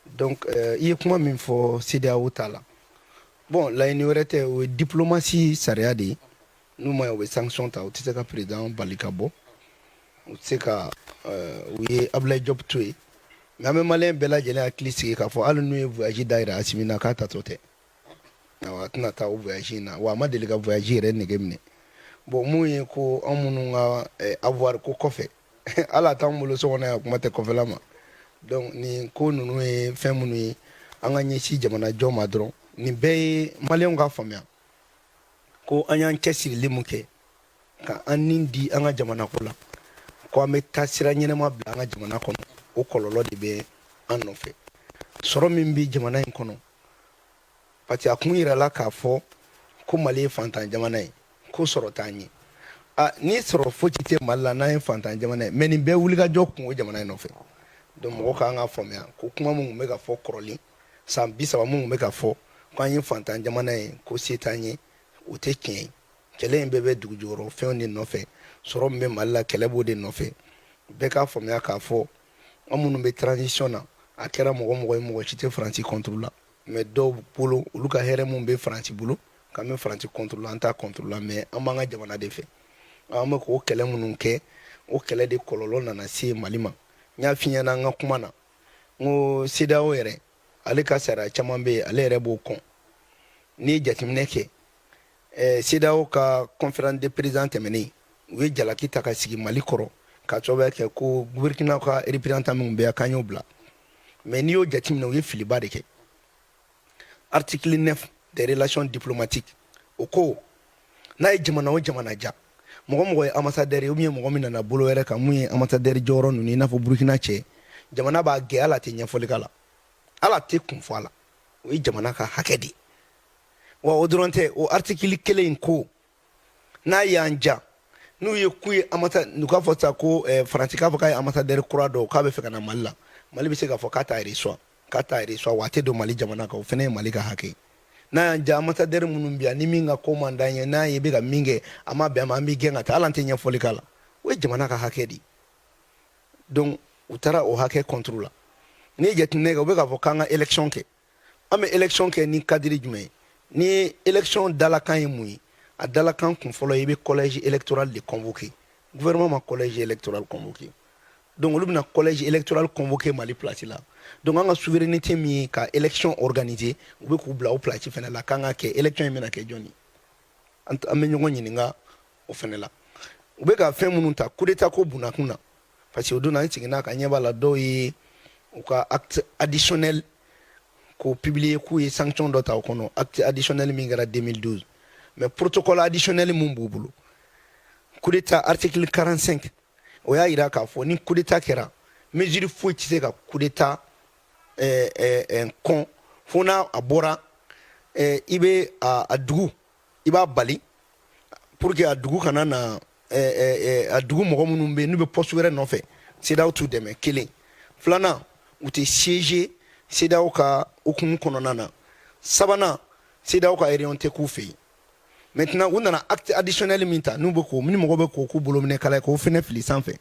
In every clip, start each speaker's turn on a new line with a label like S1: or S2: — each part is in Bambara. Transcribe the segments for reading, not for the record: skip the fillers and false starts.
S1: Donc i ye kuma min fɔ CEDEAO ta la bon laɲini wɛrɛ tɛ o ye diplomasi sariya de ye n'u ma ye u bɛ sanction ta u tɛ se ka président bali ka bɔ u tɛ se ka u ye Abdoulaye Diop to yen mais an bɛ maliyɛn bɛɛ lajɛlen hakili sigi k'a fɔ hali n'u ye voyage dayɛlɛ Asimi na k'a tatɔ tɛ awɔ a tɛna taa o voyage in na wa a ma deli ka voyage yɛrɛ nege minɛ bon mun ye ko an minnu ka avoir ko kɔfɛ hali a t'anw bolo so kɔnɔ yan kuma tɛ kɔfɛla ma donc nin ko ninnu ye fɛn minnu ye an ka ɲɛsin jamanajɔ ma dɔrɔn nin bɛɛ ye maliyɛnw ka faamuya ko an y'an cɛsirili mun kɛ ka an nin di an ka jamanako la ko an bɛ taa sira ɲɛnɛma bila an ka jamana kɔnɔ o kɔlɔlɔ de bɛ an nɔfɛ sɔrɔ min bɛ jamana in kɔnɔ parce que a kun yirala k'a fɔ ko Mali ye fantan jamana ye ko sɔrɔ t'an ye ni sɔrɔ foyi tɛ Mali la n'an ye fantan jamana ye mais nin bɛɛ wulikajɔ kun o jamana in nɔfɛ donc mɔgɔ k'an ka faamuya ko kuma mun bɛ ka fɔ kɔrɔlen san 30 mun bɛ ka fɔ ko an ye fantan jamana ye ko se t'an ye o tɛ tiɲɛ ye kɛlɛ in bɛɛ bɛ dugu jukɔrɔ fɛnw de nɔfɛ sɔrɔ min bɛ Mali la kɛlɛ b'o de nɔfɛ bɛɛ k'a faamuya k'a fɔ an minnu bɛ transition na a kɛra mɔgɔ ye mɔgɔ si tɛ Faransi contre la mais dɔw bolo olu ka hɛrɛ mun bɛ Faransi bolo k'an bɛ Faransi contre la an t'a contre la mais an b'an ka jamana de fɛ an bɛ k'o kɛlɛ minnu kɛ o kɛlɛ de kɔlɔlɔ nana se Mali ma n y'a f'i ɲɛna an ka kuma na n ko CEDEAO yɛrɛ ale ka sariya caman bɛ yen ale yɛrɛ b'o kɔn n'i ye jateminɛ kɛ CEDEAO ka conférence de président tɛmɛnen u ye jalaki ta ka sigi Mali kɔrɔ ka sababuya kɛ ko Burkina ka représentant minnu bɛ yan k'an y'o bila mais n'i y'o jateminɛ u ye filiba de kɛ article 9 des relations diplomatiques o ko n'a ye jamana o jamana ja mɔgɔ ye ambassadeur ye ou bien mɔgɔ min nana bolo wɛrɛ kan mun ye ambassadeur jɔyɔrɔ ninnu i n'a fɔ Burkina cɛ jamana b'a gɛn hali a tɛ ɲɛfɔli k'a la hali a tɛ kun fɔ a la o ye jamana ka hakɛ de ye wa o dɔrɔn tɛ o article kelen in ko n'a y'an ja n'u ye k'u ye n'u k'a fɔ sa ko Faransi k'a fɔ k'a ye ambassadeur kura dɔw k'a bɛ fɛ ka na Mali la Mali bɛ se k'a fɔ k'a t'a reçoit wa a tɛ don Mali jamana kan o fana ye Mali ka hakɛ ye n'a y'an ja ambassadeur minnu bɛ yan ni min ka ko man d'an ye n'a ye bɛ ka min kɛ a ma bɛn a ma an bɛ gɛn ka taa hali an tɛ ɲɛfɔli k'a la o ye jamana ka hakɛ de ye donc u taara o hakɛ contre la n'i ye jateminɛ kɛ u bɛ k'a fɔ k'an ka élection kɛ an bɛ élection kɛ ni cadre jumɛn ye ni élection dalakan ye mun ye a dalakan kun fɔlɔ i bɛ collège électoral de convoqué gouvernement ma collège électoral convoqué donc olu bɛna collège électoral convoqué Mali place la donc an ka souveraineté min ye ka élection organiser u bɛ k'u bila o place fana la k'an ka kɛ élection in bɛna kɛ jɔn ye an bɛ ɲɔgɔn ɲininka o fana la u bɛ ka fɛn minnu ta coup d'état ko bunakun na parce que o don an seginna ka ɲɛ b'a la dɔw ye u ka acte additionnel ko publier k'u ye sanction dɔ ta o kɔnɔ acte additionnel min kɛra 2012 mais protocole additionnel mun b'u bolo coup d'état article 45 o y'a jira k'a fɔ ni coup d'état kɛra mesure foyi tɛ se ka coup d'état kɔn fo n'a a bɔra i bɛ a dugu i b'a bali pour que a dugu kana na a dugu mɔgɔ minnu bɛ yen n'u bɛ poste wɛrɛ nɔfɛ CEDEAO t'u dɛmɛ kelen filanan u tɛ siéger CEDEAO ka hukumu kɔnɔna na sabanan CEDEAO ka réunion tɛ k'u fɛ yen maintenant u nana acte additionnel min ta n'u bɛ k'o ni mɔgɔ bɛ k'o bolo minɛ kala ye k'o fɛnɛ fili sanfɛ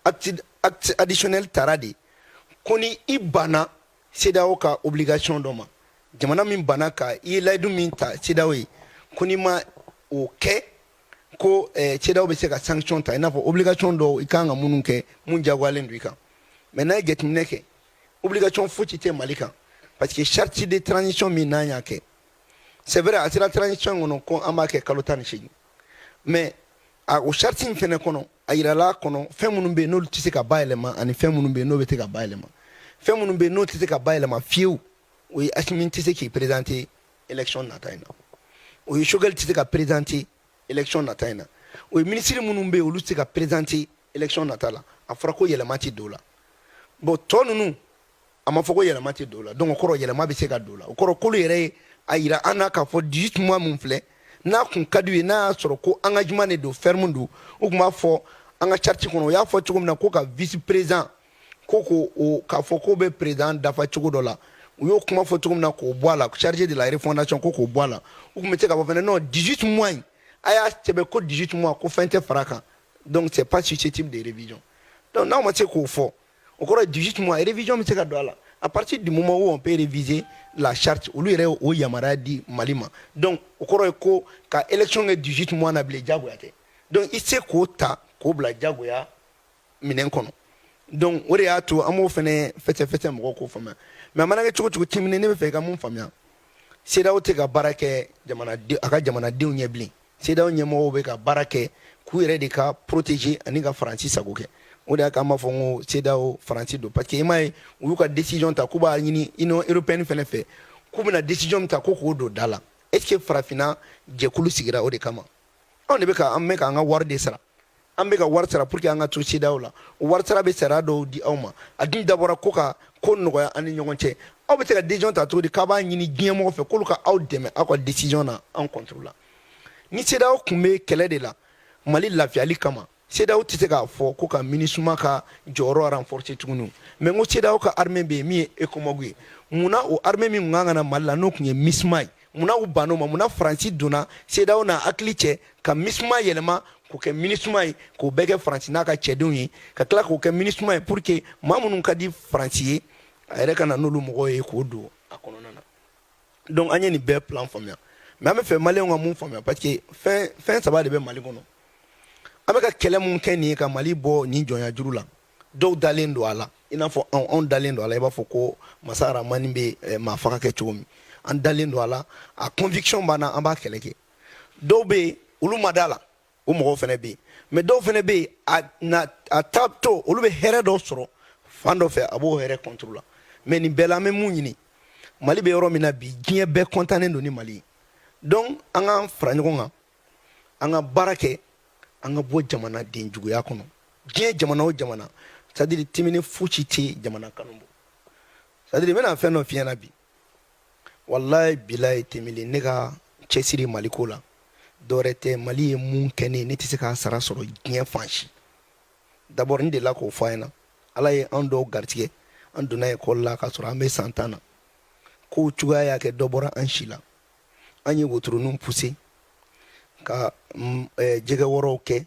S1: acte additionnel taara de ko ni i banna CEDEAO ka obligation dɔ ma jamana min banna ka i ye layidu min ta CEDEAO ye ko n'i ma o kɛ ko CEDEAO bɛ se ka sanction ta i n'a fɔ obligation dɔw i kan ka minnu kɛ mun diyagoyalen don i kan mais n'a ye jateminɛ kɛ obligation foyi tɛ Mali kan parce que charte de transition min n'an y'a kɛ c'est vrai a sera transition kɔnɔ ko an b'a kɛ kalo 18 mais o charte in fɛnɛ kɔnɔ a yirala kɔnɔ fɛn minnu bɛ yen n'olu tɛ se ka bayɛlɛma ani fɛn minnu bɛ yen n'o bɛ se ka bayɛlɛma fɛn minnu bɛ yen n'o tɛ se ka bayɛlɛma fiyewu o ye Asimi tɛ se k'i présenter élection nata in na o ye Choguel tɛ se ka présenter élection nata in na o ye ministre minnu bɛ yen olu tɛ se ka présenter élection nata la a fɔra ko yɛlɛma tɛ don o la bon tɔ ninnu a ma fɔ ko yɛlɛma tɛ don o la donc o kɔrɔ yɛlɛma bɛ se ka don o la o kɔrɔ k'olu yɛrɛ ye a yira an na k'a fɔ 18 mois mun filɛ n'a kun ka d'u ye n'a y'a sɔrɔ ko engagement de don ferme don u tun b'a fɔ an ka charte kɔnɔ o y'a fɔ cogo min na ko ka vice président ko k'a fɔ k'o bɛ président dafa cogo dɔ la u y'o kuma fɔ cogo min na k'o bɔ a la chargé de la refondation ko k'o bɔ a la u tun bɛ se k'a fɔ fɛnɛ non 18 mois in a y'a sɛbɛn ko 18 mois ko fɛn tɛ fara a kan donc c'est pas susceptible de révision donc n'aw ma se k'o fɔ o kɔrɔ ye 18 mois révision bɛ se ka don a la à partir du moment où on peut réviser la charte olu yɛrɛ o yamaruya di Mali ma donc o kɔrɔ ye ko ka élection kɛ 18 mois na bilen jagoya tɛ donc i se k'o ta k'o bila jagoya minɛn kɔnɔ donc o de y'a to an b'o fɛnɛ fɛsɛfɛsɛ mɔgɔw k'o faamuya mais a mana kɛ cogo cogo Tintin ne bɛ fɛ i ka mun faamuya CEDEAO tɛ ka baara kɛ a ka jamanadenw ɲɛ bilen CEDEAO ɲɛmɔgɔw bɛ ka baara kɛ k'u yɛrɛ de ka protéger ani ka Faransi sago kɛ o de y'a k'an b'a fɔ n ko CEDEAO Faransi don parce que i m'a ye u y'u ka décision ta k'u b'a ɲini Union européenne fɛnɛ fɛ k'u bɛna décision min ta ko k'o don da la est ce que farafinna jɛkulu sigira o de kama anw de bɛ ka an bɛ k'an ka wari de sara an bɛ ka wari sara pour que an ka to CEDEAO la o wari sara bɛ sariya dɔw di aw ma a dun dabɔra ko ka ko nɔgɔya an ni ɲɔgɔn cɛ aw bɛ se ka décision ta cogo di k'a b'a ɲini diɲɛmɔgɔ fɛ k'olu ka aw dɛmɛ aw ka décision na an contre la ni CEDEAO tun bɛ kɛlɛ de la Mali lafiyali kama CEDEAO tɛ se k'a fɔ ko ka MINUSMA ka jɔyɔrɔ renforcer tuguni mais n ko CEDEAO ka armée bɛ yen min ye ECOMOG ye munna o armée min kun kan ka na Mali la n'o tun ye MISMA ye munna u bann'o ma munna Faransi donna CEDEAO n'a hakili cɛ ka MISMA yɛlɛma k'o kɛ MINUSMA ye k'o bɛɛ kɛ Faransi n'a ka cɛdenw ye ka tila k'o kɛ MINUSMA ye pour que maa minnu ka di Faransi ye a yɛrɛ ka na n'olu mɔgɔw ye k'o don a kɔnɔna na donc an ye nin bɛɛ plan faamuya mais an bɛ fɛ maliyɛnw ka mun faamuya parce que fɛn saba de bɛ Mali kɔnɔ an bɛ ka kɛlɛ mun kɛ nin ye ka Mali bɔ nin jɔnya juru la dɔw dalen don a la i n'a fɔ anw dalen don a la i b'a fɔ ko Masa Rahamani bɛ maa faga kɛ cogo min an dalen don a la a conviction b'an na an b'a kɛlɛ kɛ dɔw bɛ yen olu ma da la o mɔgɔw fɛnɛ bɛ yen mais dɔw fɛnɛ bɛ yen a taatɔ olu bɛ hɛrɛ dɔ sɔrɔ fan dɔ fɛ a b'o hɛrɛ contre la mais nin bɛɛ la an bɛ mun ɲini Mali bɛ yɔrɔ min na bi diɲɛ bɛɛ contannen don ni Mali ye donc an k'an fara ɲɔgɔn kan an ka baara kɛ an ka bɔ jamanaden juguya kɔnɔ diɲɛ jamana o jamana c'est à dire timini fosi tɛ jamana kanu bɔ c'est à dire n bɛna fɛn dɔ f'i ɲɛna bi walayi bilayi Temili ne ka cɛsiri Mali ko la dɔwɛrɛ tɛ Mali ye mun kɛ ne ye ne tɛ se k'a sara sɔrɔ diɲɛ fan si d'abord n delila k'o fɔ a ɲɛna Ala ye an dɔw garijɛgɛ an donna école la k'a sɔrɔ an bɛ san 10 na kow cogoya y'a kɛ dɔ bɔra an si la an ye wotoroniw poussé ka jɛgɛ wɔrɔw kɛ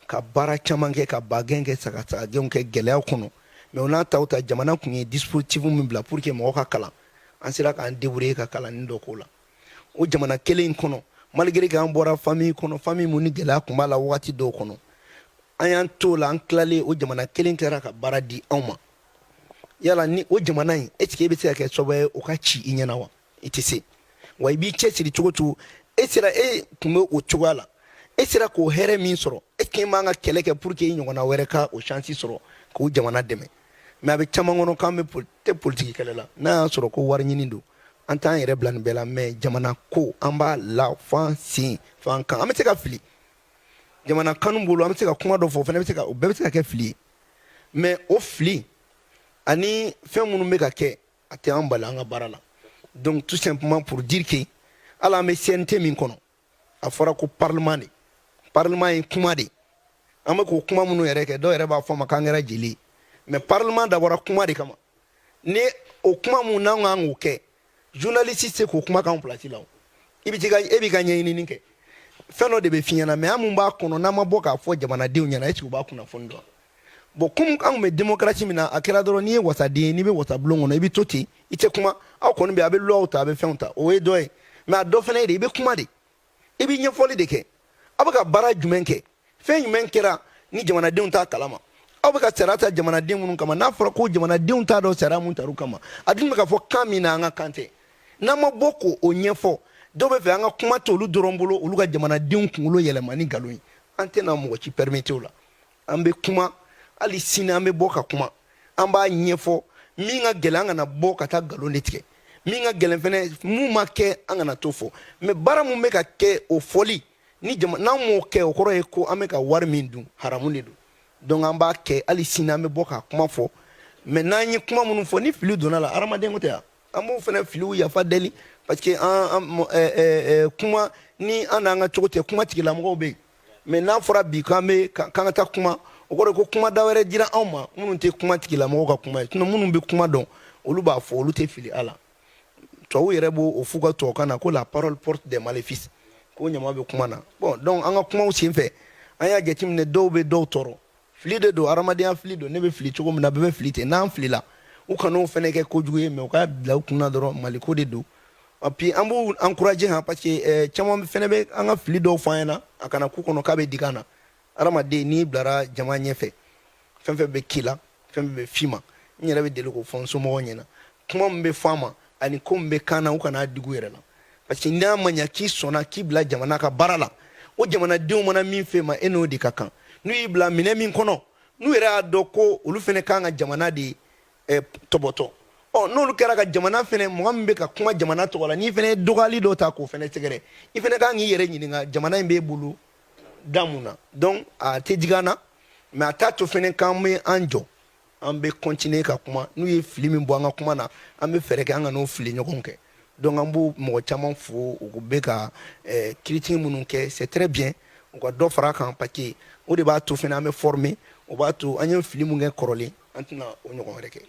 S1: ka baara caman kɛ ka bagɛn kɛ sagasagagɛnw kɛ gɛlɛyaw kɔnɔ mais o n'a ta o ta jamana tun ye dispositif min bila pour que mɔgɔ ka kalan an sera k'an débrouiller ka kalanni dɔ k'o la o jamana kelen in kɔnɔ malgré que an bɔra famille kɔnɔ famille mun ni gɛlɛya tun b'a la wagati dɔw kɔnɔ an y'an t'o la an tilalen o jamana kelen kɛra ka baara di anw ma yala ni o jamana in est ce que e bɛ se ka kɛ sababu ye o ka ci i ɲɛna wa i tɛ se wa i b'i cɛsiri cogo cogo e tun bɛ o cogoya la e sera k'o hɛrɛ min sɔrɔ e k'i man ka kɛlɛ kɛ pour que i ɲɔgɔnna wɛrɛ ka o chance sɔrɔ k'o jamana dɛmɛ mais a bɛ caman kɔnɔ k'an bɛ tɛ politique kɛlɛ la n'a y'a sɔrɔ ko wari ɲini don an t'an yɛrɛ bila nin bɛɛ la mais jamana ko an b'a la f'an sen f'an kan an bɛ se ka fili jamana kanu bolo an bɛ se ka kuma dɔ fɔ o fana bɛ se ka o bɛɛ bɛ se ka kɛ fili ye mais o fili ani fɛn minnu bɛ ka kɛ a tɛ an bali an ka baara la donc tout simplement pour dire que hali an bɛ CNT min kɔnɔ a fɔra ko parlement ye kuma de an bɛ k'o kuma minnu yɛrɛ kɛ dɔw yɛrɛ b'a fɔ a ma k'an kɛra jeli ye mais parlement dabɔra kuma de kama ni o kuma mun n'an kan k'o kɛ journaliste tɛ se k'o kuma k'anw place la o e b'i ka ɲɛɲinini kɛ fɛn dɔ de bɛ f'i ɲɛna mais an mun b'a kɔnɔ n'an ma bɔ k'a fɔ jamanadenw ɲɛna est ce que u b'a kunnafoni dɔn bon comme an tun bɛ démocratie min na a kɛra dɔrɔn n'i ye wasaden ye n'i bɛ wasabulon kɔnɔ i bɛ to ten i tɛ kuma aw kɔni bɛ a bɛ loi ta a bɛ fɛnw ta o ye dɔ ye mais a dɔ fana ye de i bɛ kuma de i bɛ ɲɛfɔli de kɛ aw bɛ ka baara jumɛn kɛ fɛn jumɛn kɛra ni jamanadenw t'a kalama aw bɛ ka sariya ta jamanaden minnu kama n'a fɔra ko jamanadenw t'a dɔn sariya mun tar'u kama a dun bɛ ka fɔ kan min na an ka kan tɛ n'an ma bɔ k'o ɲɛfɔ dɔw bɛ fɛ an ka kuma t'olu dɔrɔn bolo olu ka jamanadenw kunkolo yɛlɛma ni nkalon ye an tɛna mɔgɔ ci permettre o la an bɛ kuma hali sini an bɛ bɔ ka kuma an b'a ɲɛfɔ min ka gɛlɛn an kana bɔ ka taa nkalon de tigɛ min ka gɛlɛn fɛnɛ mun ma kɛ an kana to fɔ mais baara mun bɛ ka kɛ o fɔli ni n'an m'o kɛ o kɔrɔ ye ko an bɛ ka wari min dun haramu de don donc an b'a kɛ hali sini an bɛ bɔ ka kuma fɔ mais n'an ye kuma minnu fɔ ni fili donna la hadamaden ko tɛ yan an b'o fɛnɛ filiw yafa deli parce que kuma ni an n'an ka cogo tɛ kuma tigilamɔgɔw bɛ yen mais n'a fɔra bi k'an ka taa kuma o kɔrɔ ko kuma da wɛrɛ dira anw ma minnu tɛ kuma tigilamɔgɔw ka kuma ye sinon minnu bɛ kuma dɔn olu b'a fɔ olu tɛ fili a la tubabuw yɛrɛ b'o f'u ka tubabukan na ko la parole porte des maléfices ko ɲama bɛ kuma na bon donc an ka kumaw sen fɛ an y'a jateminɛ dɔw bɛ dɔw tɔɔrɔ fili de don hadamadenya fili don ne bɛ fili cogo min na bɛɛ bɛ fili ten n'an filila u kan'o fɛnɛ kɛ kojugu ye mais u k'a bila u kunna dɔrɔn maliko de don et puis an b'u encourager han parce que caman fɛnɛ bɛ an ka fili dɔw fɔ an ɲɛna a kana k'u kɔnɔ k'a bɛ digi an na adamaden n'i bilara jama ɲɛfɛ fɛn fɛn bɛ k'i la fɛn fɛn bɛ f'i ma n yɛrɛ bɛ deli k'o fɔ n somɔgɔw ɲɛna kuma min bɛ fɔ an ma ani ko min bɛ kan na u kana digu yɛrɛ la parce que n'a ma ɲa k'i sɔnna k'i bila jamana ka baara la o jamanadenw mana min f'e ma e n'o de ka kan n'u y'i bila minɛ min kɔnɔ n'u yɛrɛ y'a dɔn ko olu fɛnɛ kan ka jamana de tɔbɔtɔ n'olu kɛra ka jamana fɛnɛ mɔgɔ min bɛ ka kuma jamana tɔgɔ la n'i fɛnɛ ye dɔgɔyali dɔ ta k'o fɛnɛ sɛgɛrɛ i fɛnɛ kan k'i yɛrɛ ɲininka jamana in b'e bolo da mun na donc a tɛ digi an na mais a t'a to fɛnɛ k'an bɛ an jɔ an bɛ continuer ka kuma n'u ye fili min bɔ an ka kuma na an bɛ fɛɛrɛ kɛ an ka n'o fili ɲɔgɔn kɛ donc an b'o mɔgɔ caman fo u bɛ ka critique minnu kɛ c'est très bien u ka dɔ fara a kan parce que o de b'a to fɛnɛ an bɛ former o b'a to an ye fili mun kɛ kɔrɔlen an tɛna o ɲɔgɔn wɛrɛ kɛ